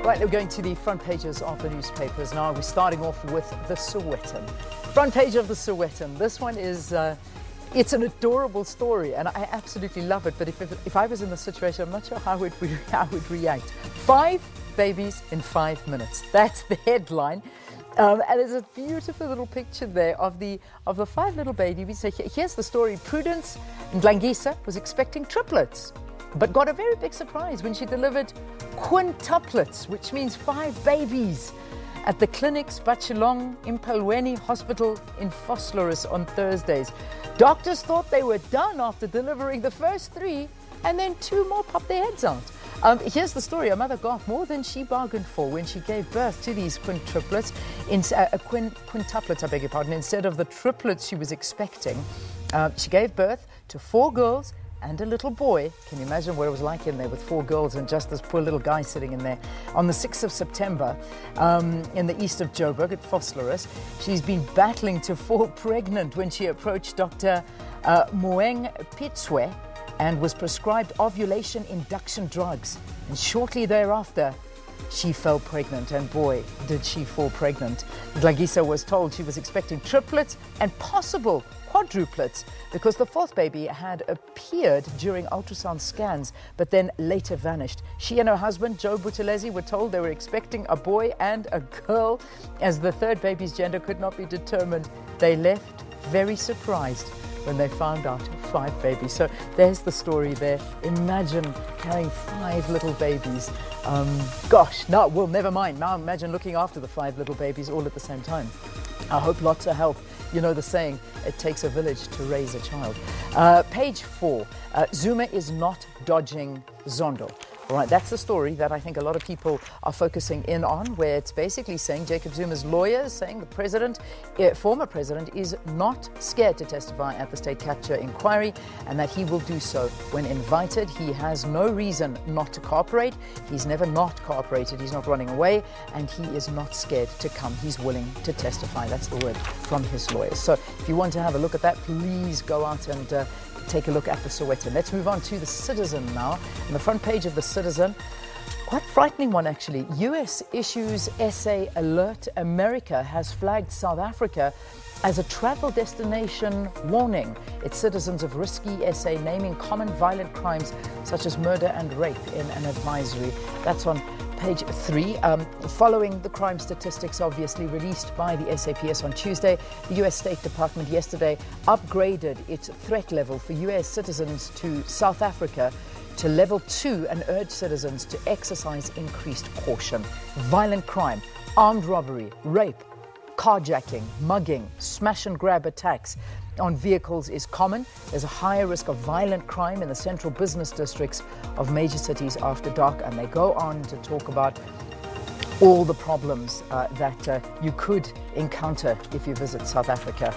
Right, we're going to the front pages of the newspapers now. We're starting off with the Sowetan. Front page of the Sowetan. This one is, it's an adorable story, and I absolutely love it. But if I was in the situation, I'm not sure how I would react. 5 babies in 5 minutes. That's the headline. And there's a beautiful little picture there of the 5 little babies. So here's the story. Prudence Ndlangisa was expecting triplets, but got a very big surprise when she delivered quintuplets, which means 5 babies, at the clinic's Bachelong Impalweni Hospital in Vosloorus on Thursdays. Doctors thought they were done after delivering the first 3, and then 2 more popped their heads out. Here's the story. A mother got more than she bargained for when she gave birth to these quintuplets, quintuplets, I beg your pardon, instead of the triplets she was expecting. She gave birth to 4 girls and a little boy. Can you imagine what it was like in there with 4 girls and just this poor little guy sitting in there? On the 6th of September, in the east of Joburg at Vosloorus, she's been battling to fall pregnant when she approached Dr. Moeng Pitswe and was prescribed ovulation induction drugs. And shortly thereafter, she fell pregnant, and boy, did she fall pregnant. Ndlangisa was told she was expecting triplets and possible quadruplets because the 4th baby had appeared during ultrasound scans but then later vanished. She and her husband, Joe Buthelezi, were told they were expecting a boy and a girl. As the 3rd baby's gender could not be determined, they left very surprised when they found out 5 babies. So there's the story there. Imagine carrying 5 little babies. Gosh, no, well, never mind. Now imagine looking after the 5 little babies all at the same time. I hope lots of help. You know the saying, it takes a village to raise a child. Page 4, Zuma is not dodging Zondo. All right, that's the story that I think a lot of people are focusing in on, where it's basically saying Jacob Zuma's lawyers saying the president, former president, is not scared to testify at the state capture inquiry and that he will do so when invited. He has no reason not to cooperate. He's never not cooperated. He's not running away, and he is not scared to come. He's willing to testify. That's the word from his lawyers. So if you want to have a look at that, please go out and take a look at the Sowetan. Let's move on to the Citizen now. On the front page of the Citizen, quite frightening one actually. US issues SA alert. America has flagged South Africa as a travel destination warning its citizens of risky SA, naming common violent crimes such as murder and rape in an advisory. That's on page 3. Following the crime statistics obviously released by the SAPS on Tuesday, the US State Department yesterday upgraded its threat level for US citizens to South Africa to level 2 and urged citizens to exercise increased caution. Violent crime, armed robbery, rape, carjacking, mugging, smash and grab attacks on vehicles is common. There's a higher risk of violent crime in the central business districts of major cities after dark, and they go on to talk about all the problems that you could encounter if you visit South Africa.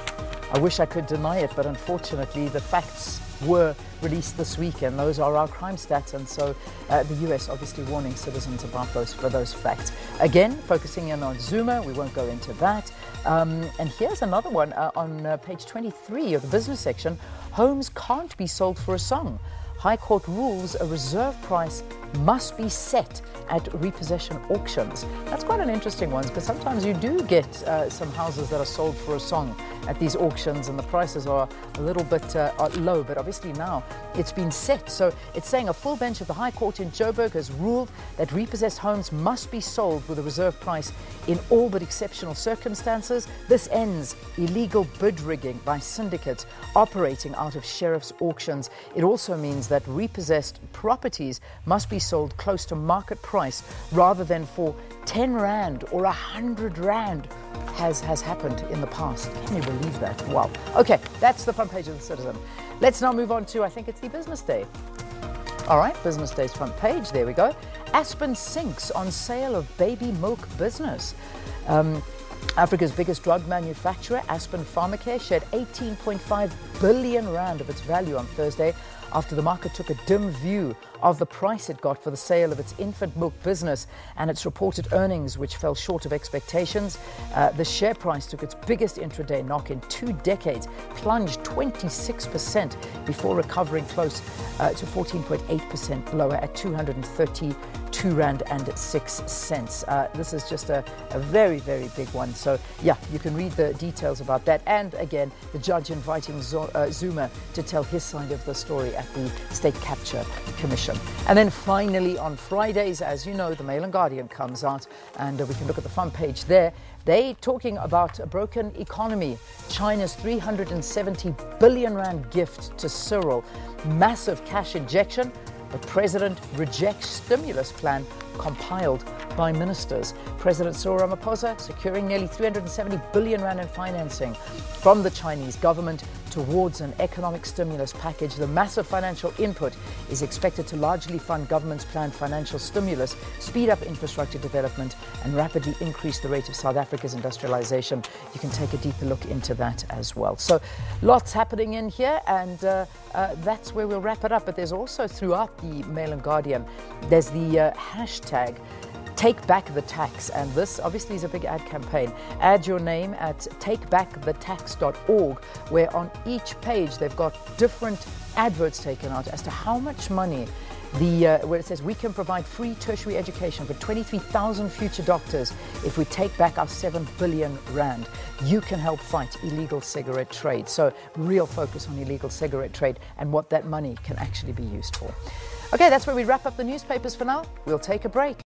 I wish I could deny it, but unfortunately the facts were released this week, and those are our crime stats, and so the US obviously warning citizens about those facts. Again, focusing in on Zuma, we won't go into that. And here's another one on page 23 of the business section. Homes can't be sold for a song. High Court rules a reserve price must be set at repossession auctions. That's quite an interesting one, because sometimes you do get some houses that are sold for a song at these auctions and the prices are a little bit low, but obviously now it's been set. So it's saying a full bench of the High Court in Joburg has ruled that repossessed homes must be sold with a reserve price in all but exceptional circumstances. This ends illegal bid rigging by syndicates operating out of sheriff's auctions. It also means that repossessed properties must be sold close to market price rather than for 10 Rand or 100 Rand has happened in the past. Can you believe that? Wow. Okay, that's the front page of the Citizen. Let's now move on to, I think it's the Business Day. All right, Business Day's front page, there we go. Aspen sinks on sale of baby milk business. Africa's biggest drug manufacturer, Aspen Pharmacare, shed 18.5 billion Rand of its value on Thursday after the market took a dim view of the price it got for the sale of its infant milk business and its reported earnings, which fell short of expectations. The share price took its biggest intraday knock in 2 decades, plunged 26% before recovering close to 14.8% lower at 230 R2.06. This is just a very, very big one. So yeah, you can read the details about that. And again, the judge inviting Zuma to tell his side of the story at the State Capture Commission. And then finally on Fridays, as you know, the Mail and Guardian comes out, and we can look at the front page there. They talking about a broken economy, China's 370 billion rand gift to Cyril, massive cash injection, the president rejects stimulus plan compiled by ministers. President Cyril Ramaphosa securing nearly 370 billion rand in financing from the Chinese government towards an economic stimulus package. The massive financial input is expected to largely fund government's planned financial stimulus, speed up infrastructure development, and rapidly increase the rate of South Africa's industrialization. You can take a deeper look into that as well. So lots happening in here, and that's where we'll wrap it up. But there's also throughout the Mail and Guardian, there's the hashtag Take Back the Tax, and this obviously is a big ad campaign. Add your name at takebackthetax.org, where on each page they've got different adverts taken out as to how much money where it says we can provide free tertiary education for 23,000 future doctors if we take back our 7 billion rand. You can help fight illegal cigarette trade. So real focus on illegal cigarette trade and what that money can actually be used for. Okay, that's where we wrap up the newspapers for now. We'll take a break.